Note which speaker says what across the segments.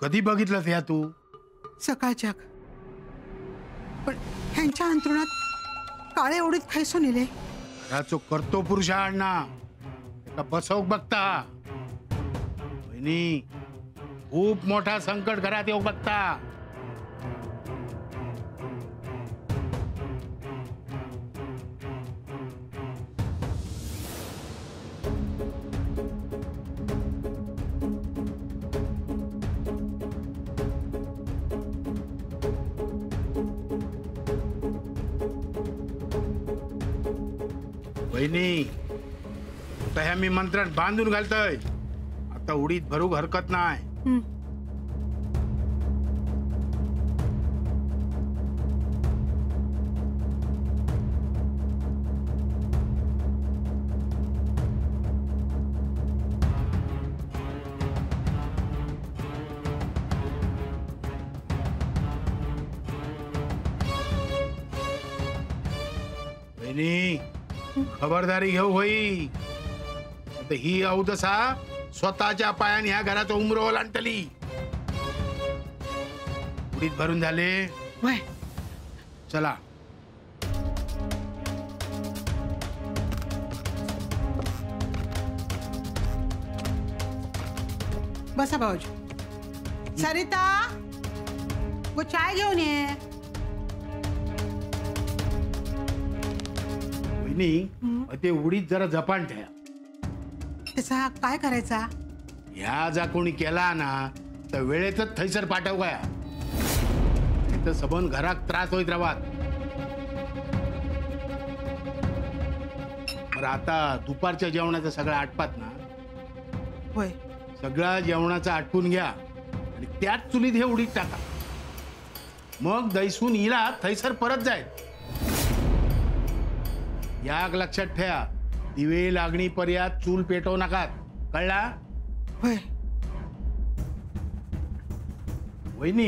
Speaker 1: कधी बघितलंस या तू?
Speaker 2: सकाळच्या. पण ह्यांच्या अंतरुणात काळे एवढीत खायसो नेले.
Speaker 1: घराचो करतो पुरुष अण्णा एका बसवूक बघता. बहिणी खूप मोठा संकट घरात येऊ बघता. बहिणी आता ह्या मी मंत्रात बांधून घालतोय. आता उडीत भरूक हरकत नाही. बहिणी खबरदारी घेऊ होई. ही अवदसा स्वतःच्या पायाने ह्या घराचं उमरो ओलांडली. उडीत भरून झाले. चला
Speaker 2: बसा भाऊजी. सरिता वो चाय घेऊन ये.
Speaker 1: ते उडीत जरा जपान ठेवा.
Speaker 2: त्याचा काय करायचा?
Speaker 1: ह्या जा कोणी केला ना तर वेळेतच थैसर पाठव गया. तिथं सबन घरात त्रास होईत राहत. तर आता दुपारच्या जेवणाचं सगळं आटपात ना.
Speaker 2: होय.
Speaker 1: सगळं जेवणाचं आटपून घ्या आणि त्याच चुलीत हे उडीत टाका. मग दैसून इला थैसर परत जाईल. याक लक्षात ठेवा. दिवे लागणी पर्यंत चूल पेटवू नका. कळला?
Speaker 2: होय.
Speaker 1: वहिनी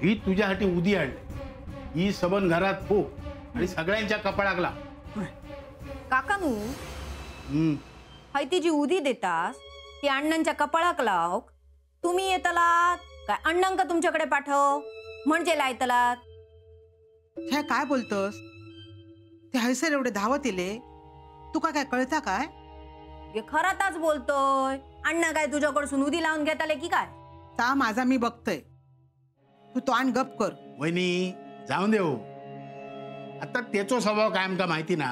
Speaker 1: ही तुझ्यासाठी उदी आणली. ही सबन घरात फूक आणि सगळ्यांच्या कपाळाक लाव.
Speaker 3: काकानू हाय ती जी उदी देतास ती अण्णांच्या कपाळाक लाव. तुम्ही येतलात काय अण्णांका तुमच्याकडे पाठव म्हणजे लायतलात?
Speaker 2: हे काय बोलतोस? ते हैसर एवढे धावत इले तुका काय कळता काय?
Speaker 3: हे खरातच बोलतोय. अण्णा काय तुझ्याकडसून उदी लावून घेताले की काय?
Speaker 2: ता माझा मी बघतोय. तू तो आण गप कर.
Speaker 1: वहिनी जाऊन देऊ. आता त्याचा स्वभाव कायम का माहिती ना.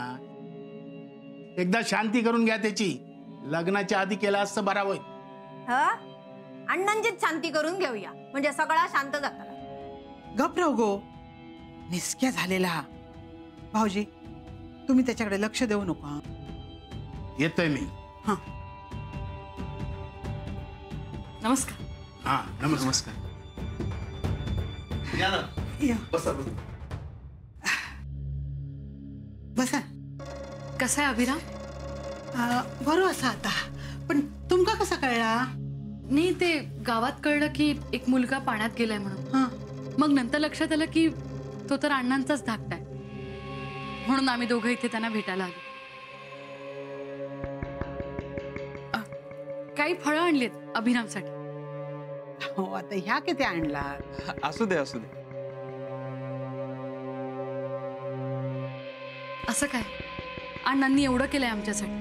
Speaker 1: एकदा शांती करून घ्या त्याची. लग्नाच्या आधी केला असतं बरा होईल.
Speaker 3: अण्णांचीच शांती करून घेऊया म्हणजे सगळा शांत जाता.
Speaker 2: गप राहू गो. निस्क्या झालेला. भाऊजी तुम्ही त्याच्याकडे लक्ष देऊ नका.
Speaker 1: येतोय मी.
Speaker 2: हा
Speaker 4: नमस्कार.
Speaker 1: हा नमस्कार.
Speaker 2: या.
Speaker 4: बसा
Speaker 2: बसा.
Speaker 4: कसा आहे अभिराम?
Speaker 2: बरो असा आता. पण तुमका कसा कळला?
Speaker 4: नाही ते गावात कळलं की एक मुलगा पाण्यात गेलाय म्हणून. मग नंतर लक्षात आलं की तो तर अण्णांचाच धाकटा आहे. म्हणून आम्ही दोघं इथे त्यांना भेटायला आलो. काही फळं आणलीत अभिरामसाठी.
Speaker 2: हो आता ह्या किती आणला?
Speaker 5: असू दे असू दे.
Speaker 4: असं काय अण्णांनी एवढं केलंय आमच्यासाठी.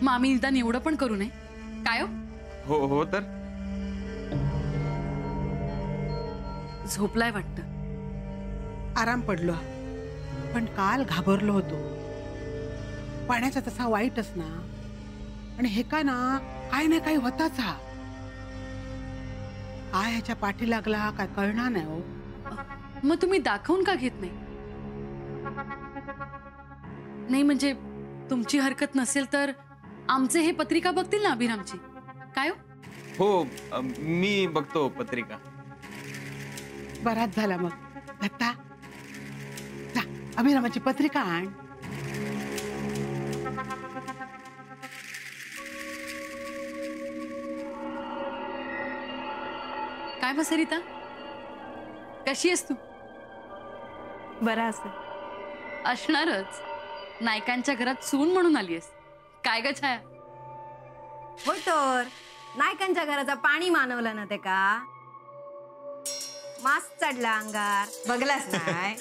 Speaker 4: मग आम्ही निदान एवढं पण करू नये काय?
Speaker 5: हो हो तर
Speaker 4: झोपलाय वाटतं.
Speaker 2: आराम पडलो पण काल घाबरलो होतो. पाण्याचा तसा वाईटच ना. आणि हे का ना काय नाही काही होताच. हा काय ह्याच्या पाठी लागला काय कळणार नाही हो.
Speaker 4: मग तुम्ही दाखवून का घेत नाही? नाही म्हणजे तुमची हरकत नसेल तर आमचे हे पत्रिका बघतील ना अभिरामची काय?
Speaker 5: हो मी बघतो पत्रिका.
Speaker 2: बराच झाला मग. दत्ता जा अभिरामाची पत्रिका आण.
Speaker 4: काय मग सरिता कशी आहेस तू?
Speaker 3: बरा असेल.
Speaker 4: असणारच. नायकांच्या घरात सून म्हणून आलीयस काय ग छाया?
Speaker 3: होय तर नायकांच्या घराचा पाणी मानवलं ना ते का. मास्क चढला अंगार बघलास नाही.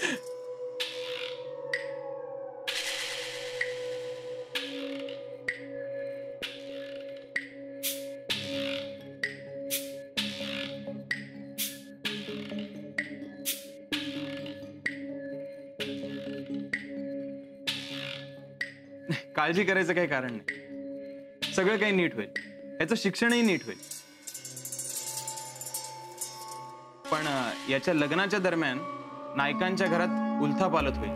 Speaker 5: काळजी करायचं काही कारण नाही. सगळं काही नीट होईल. याचं शिक्षणही नीट होईल. पण याच्या लग्नाच्या दरम्यान नायकांच्या घरात उलथापालथ होईल.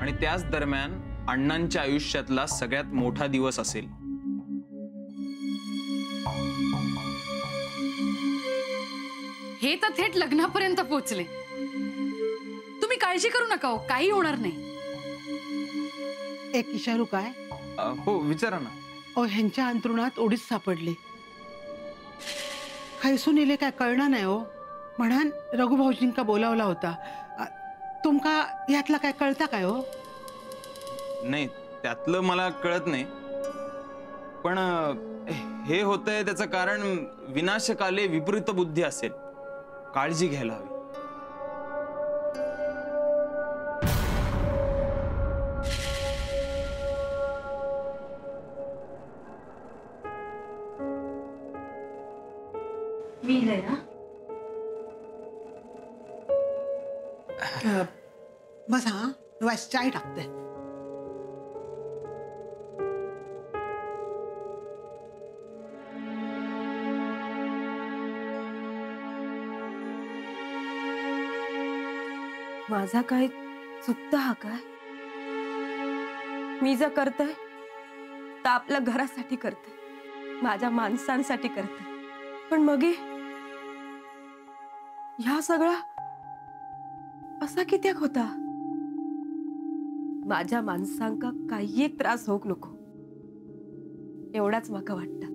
Speaker 5: आणि त्याच दरम्यान अण्णांच्या आयुष्यातला सगळ्यात मोठा दिवस असेल.
Speaker 4: हे तर थेट लग्नापर्यंत पोहोचले. तुम्ही काळजी करू नका हो, काही होणार नाही.
Speaker 2: एक इशारू काय
Speaker 5: हो विचारा ना.
Speaker 2: ह्यांच्या अंतरुणात ओढीच सापडली. खैसून इले काय कळणार नाही हो. म्हणान रघुभाऊजींका बोलावला होता. तुमका यातला काय कळता काय हो?
Speaker 5: नाही त्यातलं मला कळत नाही. पण हे होतंय त्याचं कारण विनाशकाले विपरीत बुद्धी असेल. काळजी घ्यायला हवी.
Speaker 2: बस हा वास चाय टाकते.
Speaker 6: माझा काय चुकतं हा काय? मी जर करतोय तर आपल्या घरासाठी करते, माझ्या माणसांसाठी करते. पण मग ह्या सगळा असा कित्याक होता? माझ्या माणसांका काही एक त्रास होक नको एवढाच माका वाटतं.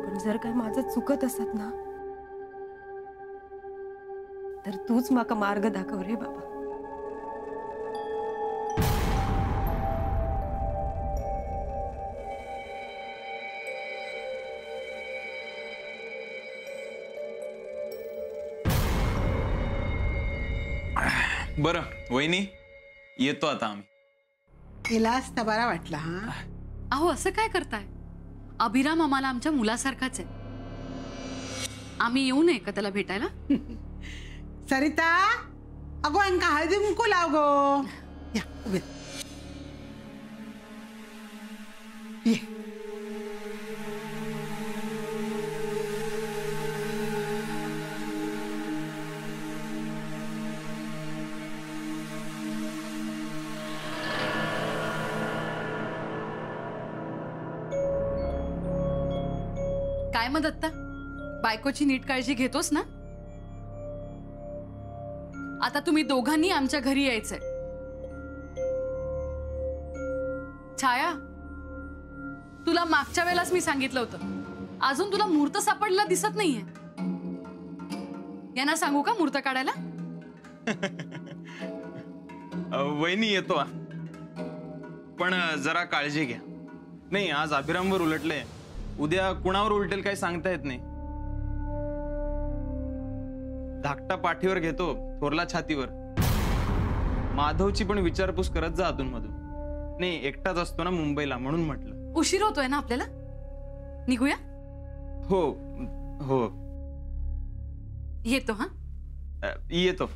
Speaker 6: पण जर काय माझं चुकत असत ना तर तूच माका मार्ग दाखव रे बाबा.
Speaker 5: बरं वहिनी येतो आता आम्ही.
Speaker 2: तिलाच तर बरा वाटला. हा
Speaker 4: अहो असं काय करताय? अभिराम आम्हाला आमच्या मुलासारखाच आहे. आम्ही येऊ नये का त्याला भेटायला?
Speaker 2: सरिता अगो यांका हळदी कुंकू लाव गो. या उभे ये.
Speaker 4: काय मग दत्ता, बायकोची नीट काळजी घेतोस ना? आता तुम्ही दोघांनी आमच्या घरी यायचंय. छाया, तुला मागच्या वेळेलाच मी सांगितलं होतं. अजून तुला मुहूर्त सापडला दिसत नाहीये. यांना सांगू का मुहूर्त काढायला?
Speaker 5: वहिनी येतो. पण जरा काळजी घ्या. नाही आज अभिरामवर उलटले, उद्या कुणावर उलटेल काही सांगता येत नाही. धाकटा पाठीवर घेतो, थोरला छातीवर. माधवची पण विचारपूस करत जा अधून मधून. नाही एकटाच असतो ना मुंबईला, म्हणून म्हटलं.
Speaker 4: उशीर होतोय ना आपल्याला, निघूया.
Speaker 5: हो हो
Speaker 4: येतो. हा
Speaker 5: येतो.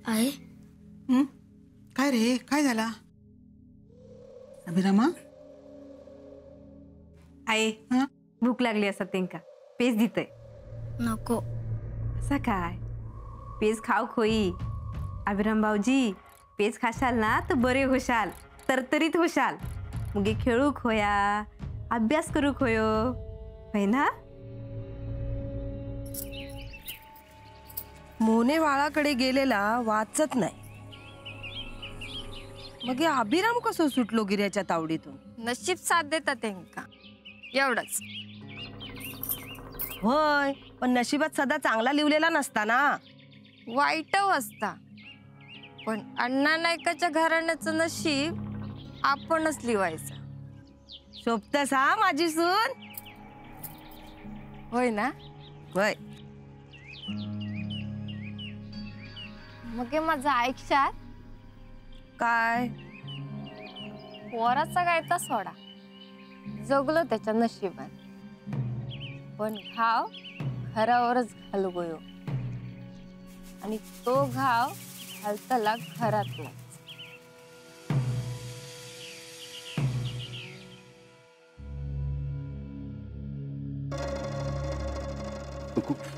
Speaker 6: आहे
Speaker 2: काय रे, काय झाला? अभिरामा
Speaker 3: आई
Speaker 2: हा?
Speaker 3: भूक लागली असत तेंका पेज दितय.
Speaker 6: नको.
Speaker 3: असं काय? पेज खाऊ खोई. अभिराम भाऊजी पेज खाशाल ना तर बरे होशाल, तरतरीत होशाल. मुगे खेळू खोया, अभ्यास करू खोयो, होय ना?
Speaker 6: मोने वाळाकडे गेलेला वाचत नाही. मग या अभिराम कसं सुटलो गिऱ्याच्या तावडीतून?
Speaker 7: नशीब साथ देतात त्यांका, एवढंच.
Speaker 6: होय, पण नशिबात सदा चांगला लिवलेला नसता ना.
Speaker 7: वाईट असता. पण अण्णा नायकाच्या घराण्याचं नशीब आपणच लिवायचं.
Speaker 6: शोभतस हा माझी सून.
Speaker 7: होय ना?
Speaker 6: होय.
Speaker 7: मग हे माझं ऐकशात?
Speaker 6: काय?
Speaker 7: पोराचा गायता सोडा, जगलो त्याच्या नशिबात, पण घाव घरावरच घालू गयो, आणि तो घाव घालतला घरातला.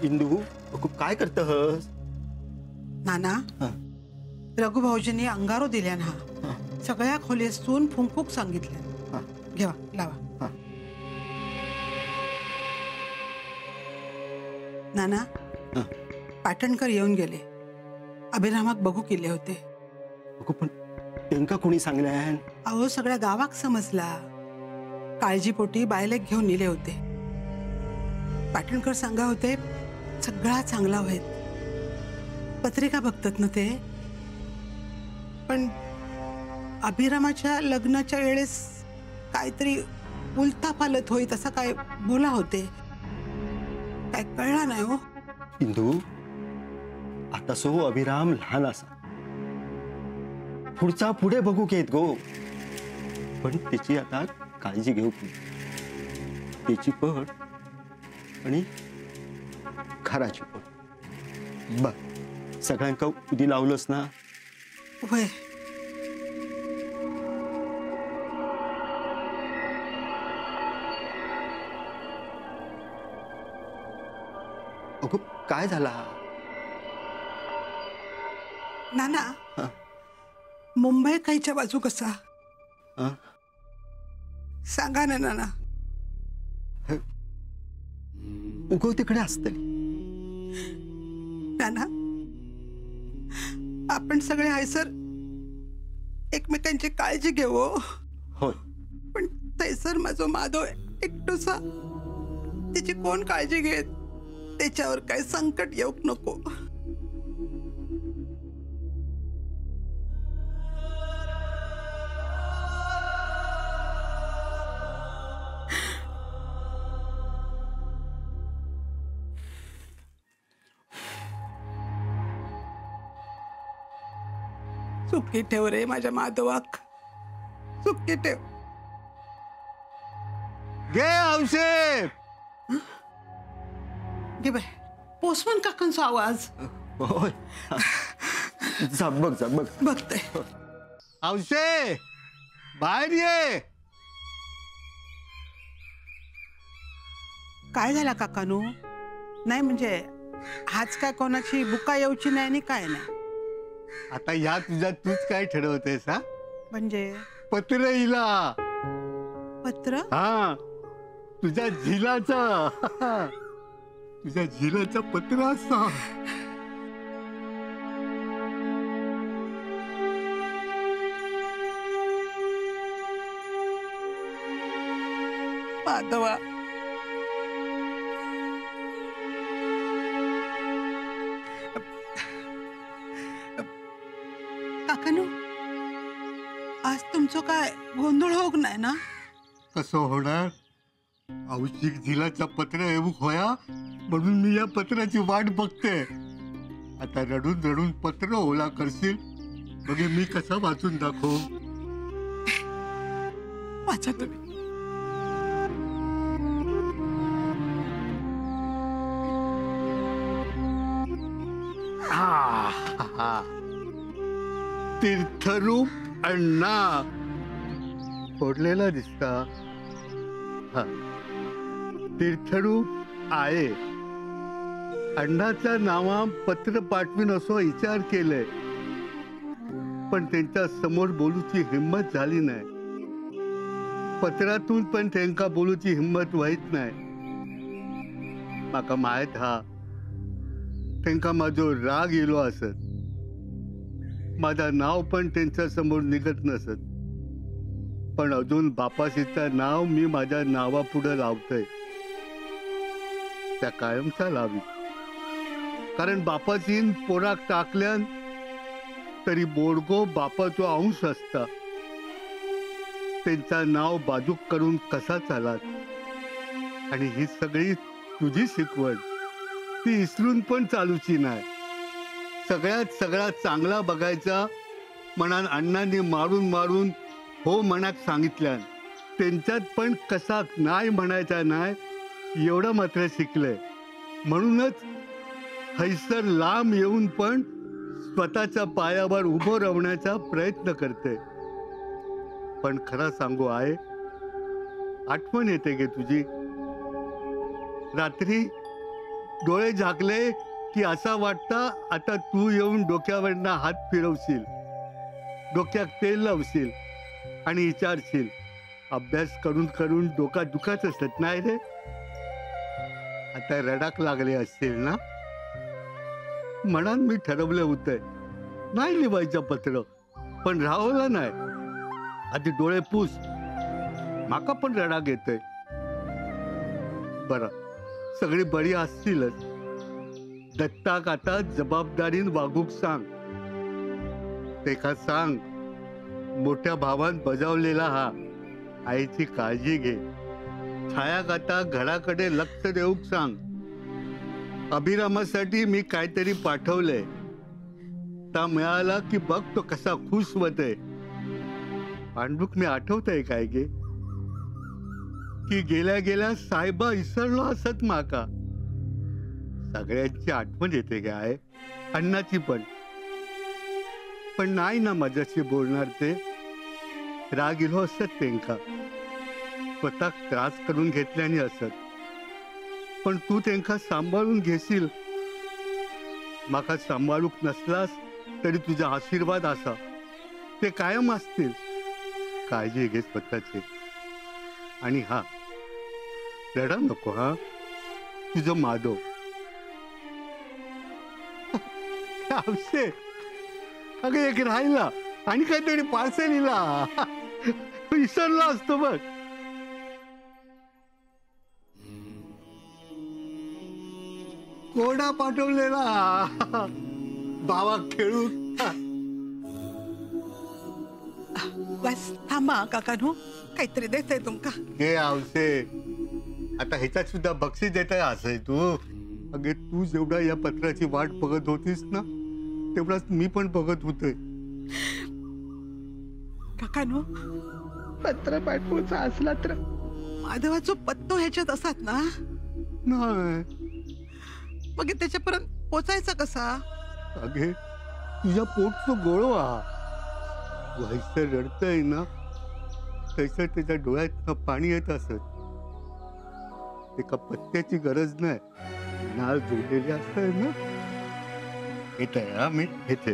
Speaker 8: इंदू काय करतस?
Speaker 2: नाना, रघुभाऊजींनी अंगारो दिल्या ना, सगळ्या खोलीतून फुंकूक सांगितल्या. घेवा लावा. नाना, पाटणकर येऊन गेले. अभिरामाक बघू केले होते.
Speaker 8: पण त्यांका कोणी सांगल्यान?
Speaker 2: अहो, सगळ्या गावाक समजला. काळजीपोटी बायलेक घेऊन नेले होते. पाटणकर सांगा होते सगळा चांगला होईल. पत्रिका बघतात ना ते. पण अभिरामाच्या लग्नाच्या वेळेस काहीतरी उलथा पालत होईत असं काय बोला होते. काय कळला नाही हो.
Speaker 8: इंदू, आता सो अभिराम लहान असा, पुढचा पुढे बघू घेत गो. पण त्याची आता काळजी घेऊ. त्याची पट आणि घराची पट बघ. सगळ्यांका उदी लावलंस ना.
Speaker 2: होय.
Speaker 8: अगो काय झाला?
Speaker 2: नाना, मुंबई खायच्या बाजू कसा सांगा ना नाना.
Speaker 8: उगव तिकडे असतली.
Speaker 2: नाना, आपण सगळे हायसर एकमेकांची काळजी घेऊ.
Speaker 8: होय.
Speaker 2: पण थैसर माझो माधव एकटोसा, त्याची कोण काळजी घेत? त्याच्यावर काही संकट येऊक नको. सुखी ठेव रे माझ्या माधवाक, सुखी ठेव.
Speaker 8: गे औषध.
Speaker 2: घे बाय. पोस्टमन काकांचा आवाज.
Speaker 8: होय. जा बघ, जा बघ.
Speaker 2: बघते.
Speaker 8: औषध बाहेर ये.
Speaker 2: काय झाला काकानू? नाही म्हणजे आज काय कोणाची बुका येऊची नाही आणि काय नाही.
Speaker 9: आता या तुझ्या तूच काय ठरवतेस? हा
Speaker 2: म्हणजे
Speaker 9: पत्र इला.
Speaker 2: पत्र?
Speaker 9: हा, तुझ्या झिलाचा. तुझ्या झिलाचा पत्र असा.
Speaker 2: माधवा, काकानू, आज तुमचं काय गोंधळ होक नाही ना?
Speaker 9: कसं होणार? औषिक झिलाचा पत्र येऊ होया म्हणून मी या पत्राची वाट बघते. आता रडून रडून पत्र ओला करशील म्हणजे मी कसा वाचून दाखवू?
Speaker 2: वाचा तुम्ही.
Speaker 9: तीर्थरूप अण्णा फोडलेला दिसता. हा, तीर्थरूप आहे. अण्णाच्या नावा पत्र पाठवीन असो विचार केले, पण त्यांच्या समोर बोलूची हिंमत झाली नाही. पत्रातून पण त्यांका बोलूची हिंमत व्हायच नाही. माका माहित हा त्यांका माझो राग येलो असत. माझा नाव पण त्यांच्या समोर निघत नसत. पण अजून बापाशीचं नाव मी माझ्या नावा पुढे लावतोय. त्या कायमचा लावी, कारण बापाची पोराक टाकल्यान तरी बोडगो बापाचो अंश असता. त्यांचा नाव बाजूक करून कसा चालात. आणि ही सगळी तुझी शिकवण ती इसरून पण चालूची नाही. सगळ्यात सगळा चांगला बघायचा मनान अण्णांनी मारून मारून हो मनाक सांगितल्यान त्यांच्यात पण कसा नाही म्हणायचा नाही एवढं मात्र शिकलंय. म्हणूनच हैसर लांब येऊन पण स्वतःच्या पायावर उभं राहण्याचा प्रयत्न करते. पण खरं सांगू आहे, आठवण येते गे तुझी. रात्री डोळे झाकले की असा वाटता आता तू येऊन डोक्यावरना हात फिरवशील, डोक्यात तेल लावशील आणि विचारशील अभ्यास करून करून डोका दुखाच असत नाही रे. आता रडाक लागले असतील ना. मनात मी ठरवलं होतंय नाही लिवायचं पत्र, पण राहवलं नाही. आधी डोळे पुस, माका पण रडाक येतोय. बरं, सगळी बरी असतीलच. दत्ताक आता जबाबदारीन वागूक सांग. तेका सांग मोठ्या भावान बजावलेला हा आईची काळजी घे. छायाक आता घराकडे लक्ष देऊक सांग. अभिरामासाठी मी काहीतरी पाठवलंय. ता मिळाला की बघ तो कसा खुश होतोय. पांडुक मी आठवतय काय गे की गेल्या गेल्या साहेबा विसरलो असत माका. सगळ्यांची आठवण येते काय, अण्णाची पण. पण नाही ना माझ्याशी बोलणार ते. राग इलो असत त्यांका, स्वतःक त्रास करून घेतल्याने असत. पण तू त्यांका सांभाळून घेशील. माका सांभाळूक नसलास तरी तुझा आशीर्वाद असा ते कायम असतील. काळजी घे स्वतःची. आणि हा, रडा नको हा. तुझं माधव आवशे. अगं एक राहिला आणि काहीतरी पार्सल इला विसरला असतो बघ. कोडा पाठवलेला बाबा खेळू.
Speaker 2: बस थांबा काकानू, काहीतरी देते तुमका.
Speaker 9: हे आवसे, आता ह्याच्यात सुद्धा बक्षीस देताय असं तू. अगे तू जेवढा या पत्राची वाट बघत होतीस ना तेवढाच मी पण बघत होते.
Speaker 2: काकानू, पत्र पाठवायचं असला तर माधवाचा पत्तो ह्याच्यात असतात ना.
Speaker 9: नाही
Speaker 2: मग त्याच्यापर्यंत पोचायचा कसा.
Speaker 9: अगे तुझ्या पोटचं गोळवा व्हायचं रडतय ना तसं त्याच्या डोळ्यात पाणी येत असत. एका पत्त्याची गरज नाही, नाळ जोडलेली असत ना. येत आहे मी येते.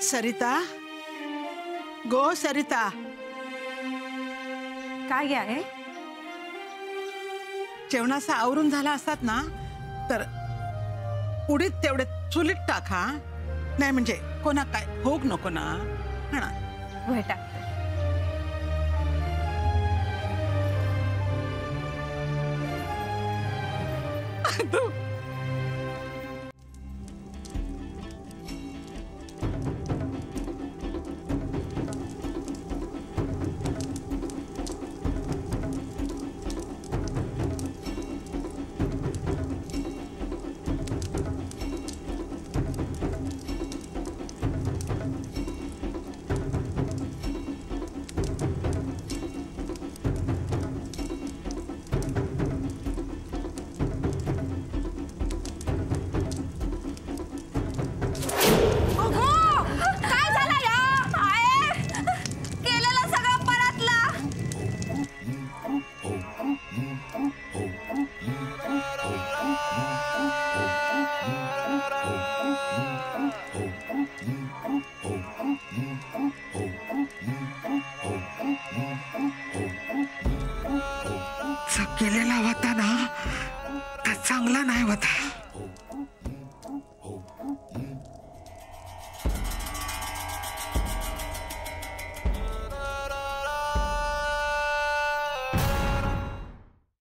Speaker 2: सरिता, गो सरिता.
Speaker 3: काय आहे?
Speaker 2: जेवणाचा आवरून झाला असतात ना तर उडीत तेवढे चुलीत टाका. नाही म्हणजे कोणा काय होक नको ना. म्हणा
Speaker 3: होय टाकते.